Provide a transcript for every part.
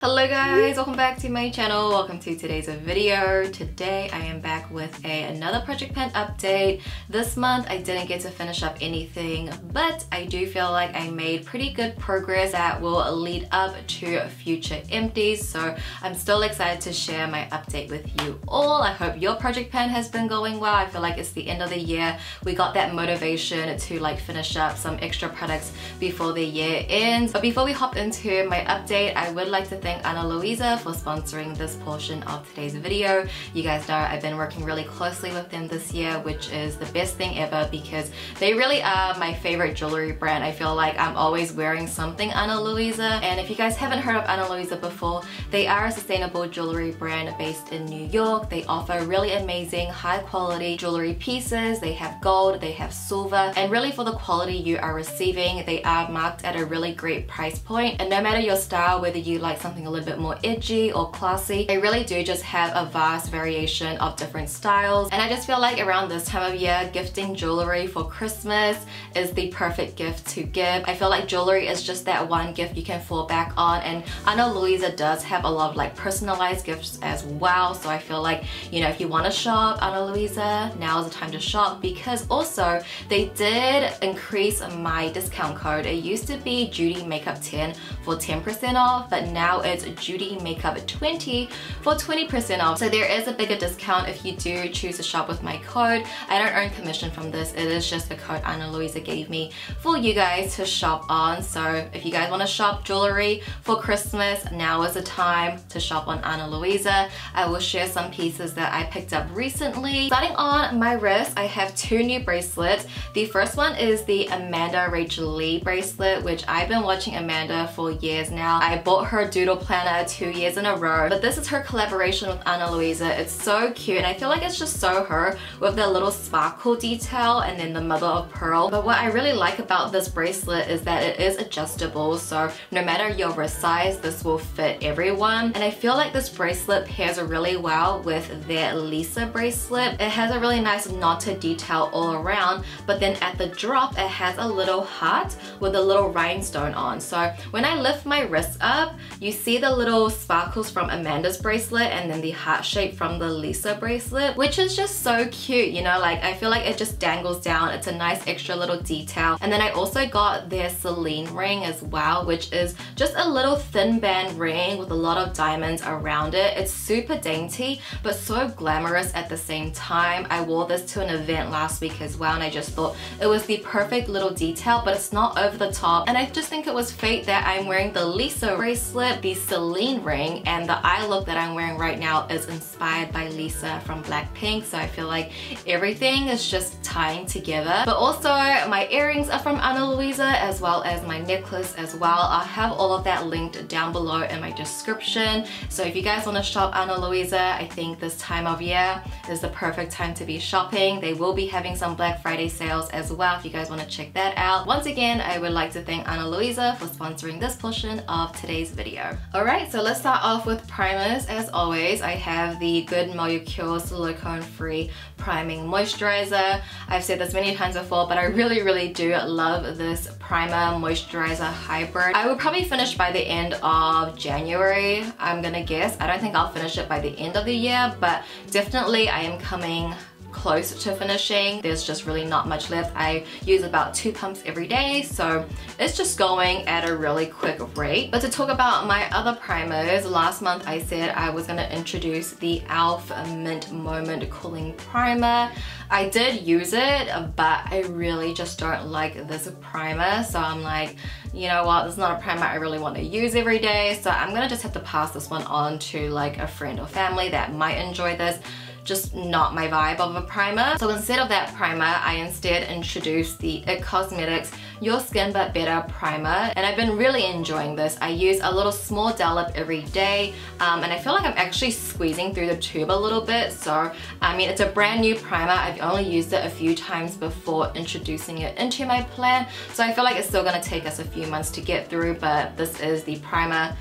Hello guys, welcome back to my channel. Welcome to today's video. Today I am back with another project pen update. This month I didn't get to finish up anything, but I do feel like I made pretty good progress that will lead up to future empties. So I'm still excited to share my update with you all. I hope your project pen has been going well. I feel like it's the end of the year. We got that motivation to finish up some extra products before the year ends. But before we hop into my update, I would like to thank Ana Luisa for sponsoring this portion of today's video. You guys know I've been working really closely with them this year, which is the best thing ever because they really are my favorite jewelry brand. I feel like I'm always wearing something Ana Luisa, and if you guys haven't heard of Ana Luisa before, they are a sustainable jewelry brand based in New York. They offer really amazing high quality jewelry pieces. They have gold, they have silver, and really for the quality you are receiving, they are marked at a really great price point. And no matter your style, whether you like something a little bit more edgy or classy, they really do just have a vast variation of different styles. And I just feel like around this time of year, gifting jewelry for Christmas is the perfect gift to give. I feel like jewelry is just that one gift you can fall back on, and Ana Luisa does have a lot of personalized gifts as well. So I feel like, you know, if you want to shop Ana Luisa, now is the time to shop, because also they did increase my discount code. It used to be JUDY Makeup 10 for 10% off, but now it's JUDY Makeup 20 for 20% off. So there is a bigger discount if you do choose to shop with my code. I don't earn commission from this. It is just the code Ana Luisa gave me for you guys to shop on. So if you guys want to shop jewelry for Christmas, now is the time to shop on Ana Luisa. I will share some pieces that I picked up recently. Starting on my wrist, I have two new bracelets. The first one is the Amanda Rachel Lee bracelet, which I've been watching Amanda for years now. I bought her doodle planner 2 years in a row, but this is her collaboration with Ana Luisa. It's so cute, and I feel like it's just so her with the little sparkle detail and then the mother of pearl. But what I really like about this bracelet is that it is adjustable, so no matter your wrist size, this will fit everyone. And I feel like this bracelet pairs really well with their Lisa bracelet. It has a really nice knotted detail all around, but then at the drop it has a little heart with a little rhinestone on. So when I lift my wrist up, you see the little sparkles from Amanda's bracelet and then the heart shape from the Lisa bracelet, which is just so cute, you know, I feel like it just dangles down. It's a nice extra little detail. And then I also got their Celine ring as well, which is just a little thin band ring with a lot of diamonds around it. It's super dainty but so glamorous at the same time. I wore this to an event last week as well, and I just thought it was the perfect little detail, but it's not over the top. And I just think it was fate that I'm wearing the Lisa bracelet, the Celine ring, and the eye look that I'm wearing right now is inspired by Lisa from Blackpink. So I feel like everything is just tying together. But also my earrings are from Ana Luisa, as well as my necklace as well. I'll have all of that linked down below in my description. So if you guys want to shop Ana Luisa, I think this time of year is the perfect time to be shopping. They will be having some Black Friday sales as well if you guys want to check that out. Once again, I would like to thank Ana Luisa for sponsoring this portion of today's video. Alright, so let's start off with primers. As always, I have the Good Molecule silicone free priming moisturizer. I've said this many times before, but I really do love this primer moisturizer hybrid. I will probably finish by the end of January, I'm gonna guess. I don't think I'll finish it by the end of the year, but definitely I am coming close to finishing. There's just really not much left. I use about 2 pumps every day, so it's just going at a really quick rate. But to talk about my other primers, last month I said I was going to introduce the e.l.f. Mint Moment Cooling Primer. I did use it, but I really just don't like this primer, so I'm like, you know what, this is not a primer I really want to use every day, so I'm gonna just have to pass this one on to a friend or family that might enjoy this. Just not my vibe of a primer. So instead of that primer, I instead introduced the IT Cosmetics Your Skin But Better Primer, and I've been really enjoying this. I use a little small dollop every day, and I feel like I'm actually squeezing through the tube a little bit. So I mean, it's a brand new primer. I've only used it a few times before introducing it into my plan, so I feel like it's still gonna take us a few months to get through, but this is the primer.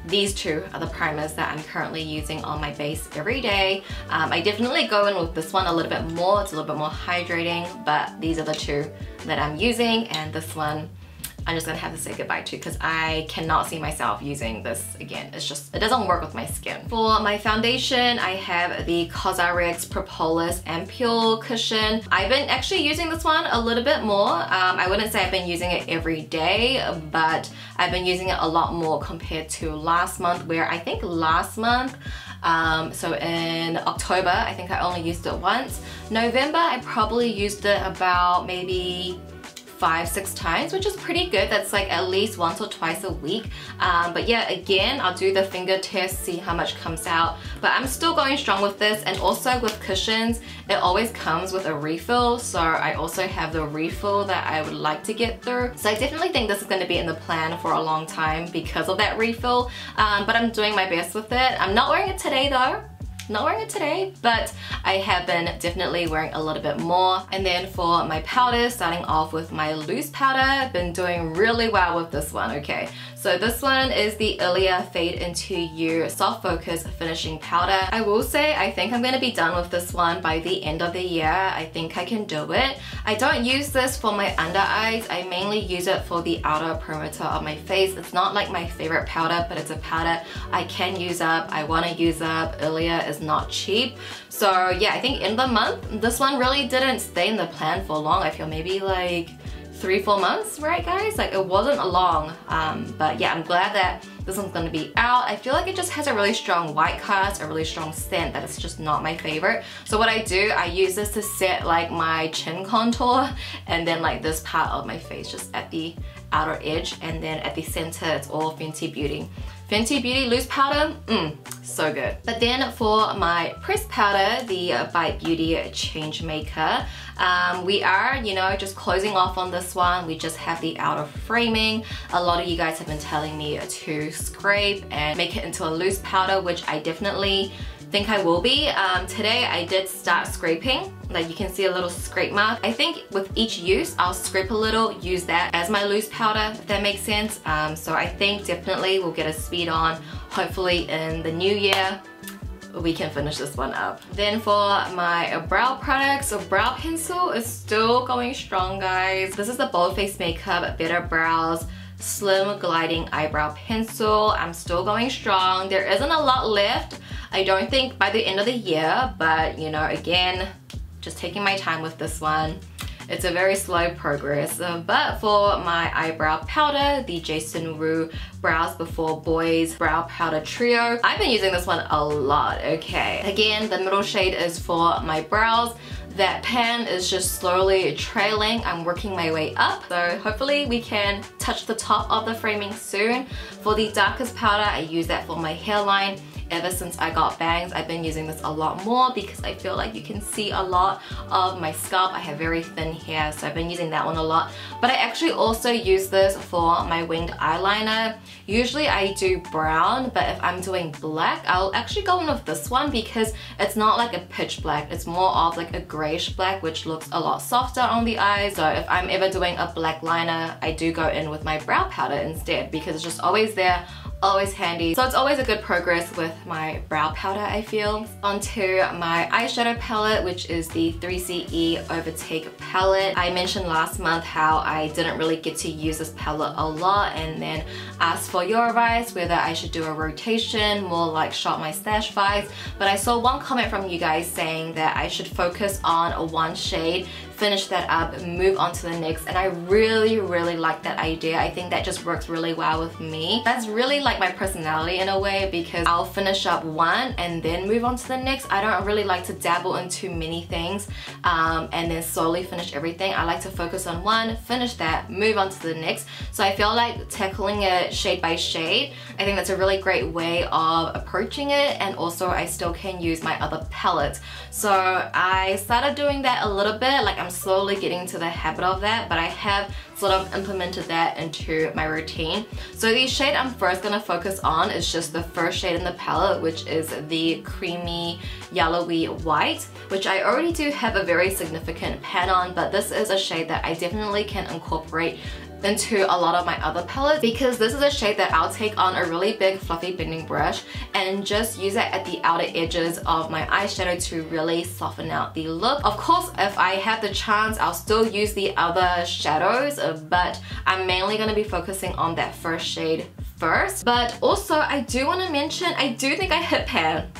These two are the primers that I'm currently using on my base every day. I definitely go in with this one a little bit more. It's a little bit more hydrating, but these are the two that I'm using, and this one I'm just gonna have to say goodbye to because I cannot see myself using this again. It's just, it doesn't work with my skin. For my foundation, I have the CosRX Propolis Ampule Cushion. I've been actually using this one a little bit more. I wouldn't say I've been using it every day, but I've been using it a lot more compared to last month, where I think last month, so in October, I think I only used it once. November, I probably used it about maybe 5-6 times, which is pretty good. That's like at least once or twice a week. But yeah, again, I'll do the finger test, see how much comes out. But I'm still going strong with this, and also with cushions, it always comes with a refill. So I also have the refill that I would like to get through. So I definitely think this is going to be in the plan for a long time because of that refill. But I'm doing my best with it. I'm not wearing it today though. Not wearing it today, but I have been definitely wearing a little bit more. And then for my powders, starting off with my loose powder, I've been doing really well with this one, okay. So this one is the Ilia Fade Into You Soft Focus Finishing Powder. I will say I think I'm going to be done with this one by the end of the year. I think I can do it. I don't use this for my under eyes. I mainly use it for the outer perimeter of my face. It's not like my favorite powder, but it's a powder I can use up. I want to use up. Ilia is not cheap. So yeah, I think in the month, this one really didn't stay in the plan for long. I feel maybe like 3-4 months, right guys? Like it wasn't long, but yeah, I'm glad that this one's gonna be out. I feel like it just has a really strong white cast, a really strong scent that is just not my favorite. So what I do, I use this to set like my chin contour, and then like this part of my face just at the outer edge, and then at the center it's all Fenty Beauty. Fenty Beauty loose powder, so good. But then for my pressed powder, the Bite Beauty Change Maker, we are, you know, just closing off on this one. We just have the outer framing. A lot of you guys have been telling me to scrape and make it into a loose powder, which I definitely think I will be. Today I did start scraping. Like you can see a little scrape mark. I think with each use, I'll scrape a little, use that as my loose powder, if that makes sense. So I think definitely we'll get a speed on. Hopefully in the new year, we can finish this one up. Then for my brow products, so brow pencil is still going strong, guys. This is the Bold Face Makeup Better Brows Slim Gliding Eyebrow Pencil. I'm still going strong. There isn't a lot left. I don't think by the end of the year, but you know, again, just taking my time with this one. It's a very slow progress. But for my eyebrow powder, the Jason Wu Brows Before Boys Brow Powder Trio, I've been using this one a lot, okay. Again, the middle shade is for my brows. That pan is just slowly trailing. I'm working my way up, so hopefully we can touch the top of the framing soon. For the darkest powder, I use that for my hairline. Ever since I got bangs, I've been using this a lot more because I feel like you can see a lot of my scalp. I have very thin hair, so I've been using that one a lot. But I actually also use this for my winged eyeliner. Usually I do brown, but if I'm doing black, I'll actually go in with this one because it's not like a pitch black. It's more of like a grayish black, which looks a lot softer on the eyes. So if I'm ever doing a black liner, I do go in with my brow powder instead because it's just always there, always handy. So it's always a good progress with my brow powder, I feel. Onto my eyeshadow palette, which is the 3CE Overtake palette. I mentioned last month how I didn't really get to use this palette a lot, and then asked for your advice whether I should do a rotation, more like Shop My Stash vibes. But I saw one comment from you guys saying that I should focus on one shade, finish that up, move on to the next, and I really like that idea. I think that just works really well with me. That's really like my personality in a way, because I'll finish up one and then move on to the next. I don't really like to dabble into many things and then slowly finish everything. I like to focus on one, finish that, move on to the next. So I feel like tackling it shade by shade, I think that's a really great way of approaching it, and also I still can use my other palettes. So I started doing that a little bit, like I'm slowly getting into the habit of that, but I have sort of implemented that into my routine. So the shade I'm first gonna focus on is just the first shade in the palette, which is the creamy yellowy white, which I already do have a very significant pan on, but this is a shade that I definitely can incorporate into a lot of my other palettes, because this is a shade that I'll take on a really big fluffy blending brush and just use it at the outer edges of my eyeshadow to really soften out the look. Of course, if I have the chance, I'll still use the other shadows, but I'm mainly going to be focusing on that first shade first. But also, I do want to mention, I do think I hit pan.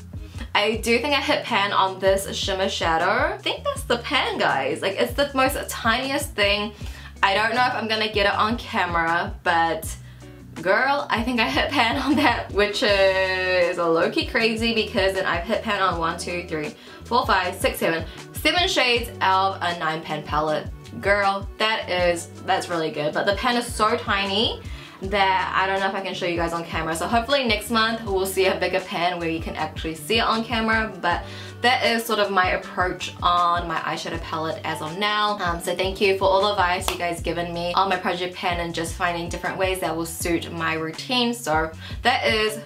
I do think I hit pan on this shimmer shadow. I think that's the pan, guys. Like, it's the most tiniest thing. I don't know if I'm gonna get it on camera, but girl, I think I hit pan on that, which is a low-key crazy, because then I've hit pan on 1, 2, 3, 4, 5, 6, 7 shades out of a 9 pan palette. Girl, that's really good. But the pan is so tiny that I don't know if I can show you guys on camera. So hopefully next month we'll see a bigger pan where you can actually see it on camera. But that is sort of my approach on my eyeshadow palette as of now. So thank you for all the advice you guys given me on my project pan and just finding different ways that will suit my routine. So that is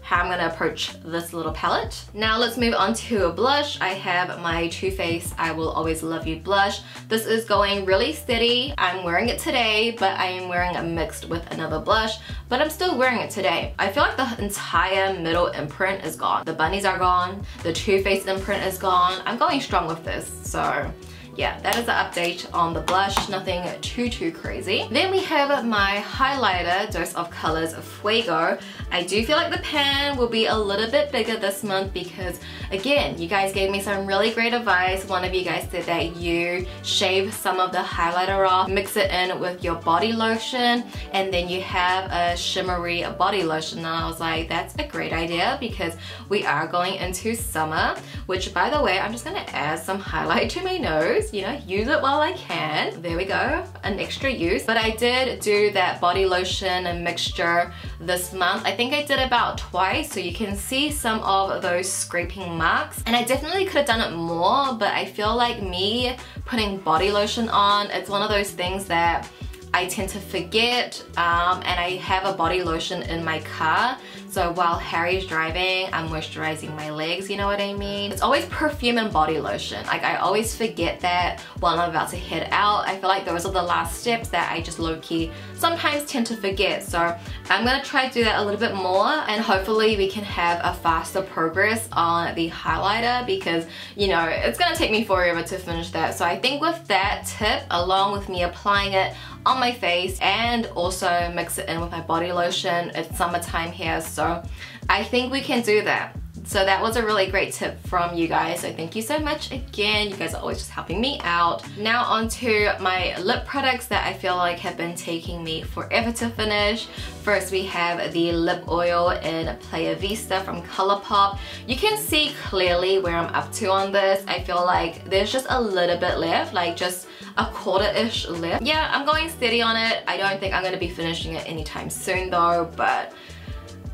how I'm gonna approach this little palette. Now let's move on to a blush. I have my Too Faced I Will Always Love You blush. This is going really steady. I'm wearing it today, but I am wearing it mixed with another blush, but I'm still wearing it today. I feel like the entire middle imprint is gone. The bunnies are gone, the Too Faced imprint is gone. I'm going strong with this, so yeah, that is the update on the blush, nothing too crazy. Then we have my highlighter, Dose of Colors Fuego. I do feel like the pan will be a little bit bigger this month because, again, you guys gave me some really great advice. One of you guys said that you shave some of the highlighter off, mix it in with your body lotion, and then you have a shimmery body lotion. And I was like, that's a great idea because we are going into summer, which, by the way, I'm just gonna add some highlight to my nose. You know, use it while I can. There we go, an extra use. But I did do that body lotion and mixture this month. I think I did about twice, so you can see some of those scraping marks. And I definitely could have done it more, but I feel like me putting body lotion on, it's one of those things that I tend to forget, and I have a body lotion in my car, so while Harry's driving, I'm moisturizing my legs, you know what I mean? It's always perfume and body lotion. Like, I always forget that while I'm about to head out. I feel like those are the last steps that I just low-key sometimes tend to forget. So I'm gonna try to do that a little bit more, and hopefully we can have a faster progress on the highlighter because, you know, it's gonna take me forever to finish that. So I think with that tip, along with me applying it on my face and also mix it in with my body lotion, it's summertime here, so I think we can do that. So that was a really great tip from you guys, so thank you so much again. You guys are always just helping me out. Now onto my lip products that I feel like have been taking me forever to finish. First we have the lip oil in Playa Vista from Colourpop. You can see clearly where I'm up to on this. I feel like there's just a little bit left, like just a quarter-ish left. Yeah, I'm going steady on it. I don't think I'm gonna be finishing it anytime soon though, but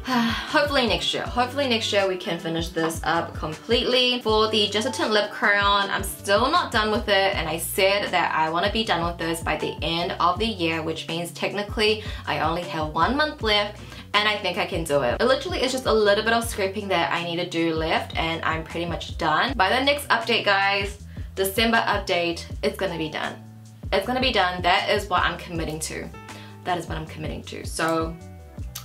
hopefully next year. Hopefully next year we can finish this up completely. For the Just a Tint lip crayon, I'm still not done with it, and I said that I want to be done with this by the end of the year, which means technically I only have 1 month left, and I think I can do it. It literally is just a little bit of scraping that I need to do left, and I'm pretty much done. By the next update, guys, December update, it's gonna be done. It's gonna be done. That is what I'm committing to. That is what I'm committing to. So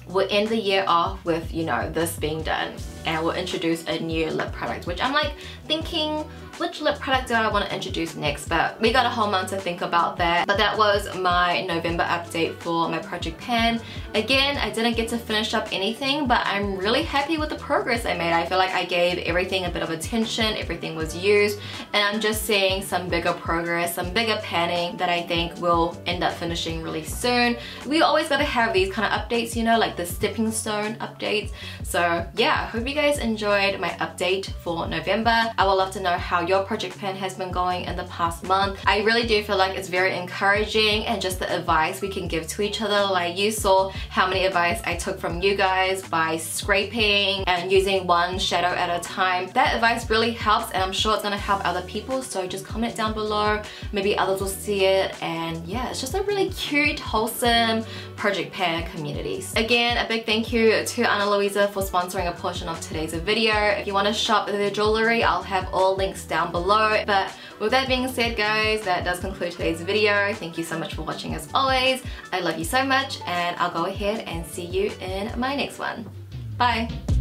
we'll end the year off with, you know, this being done, and we'll introduce a new lip product, which I'm like thinking, which lip product do I want to introduce next? But we got a whole month to think about that. But that was my November update for my project pan. Again, I didn't get to finish up anything, but I'm really happy with the progress I made. I feel like I gave everything a bit of attention, everything was used, and I'm just seeing some bigger progress, some bigger panning that I think will end up finishing really soon. We always gotta have these kind of updates, you know, like the stepping stone updates. So yeah, I hope you guys enjoyed my update for November. I would love to know how your project pan has been going in the past month. I really do feel like it's very encouraging, and just the advice we can give to each other. Like, you saw how many advice I took from you guys by scraping and using one shadow at a time. That advice really helps, and I'm sure it's gonna help other people, so just comment down below. Maybe others will see it, and yeah, it's just a really cute, wholesome project pan community. Again, again, a big thank you to Ana Luisa for sponsoring a portion of today's video. If you want to shop their jewellery, I'll have all links down below. But with that being said guys, that does conclude today's video. Thank you so much for watching as always. I love you so much, and I'll go ahead and see you in my next one. Bye!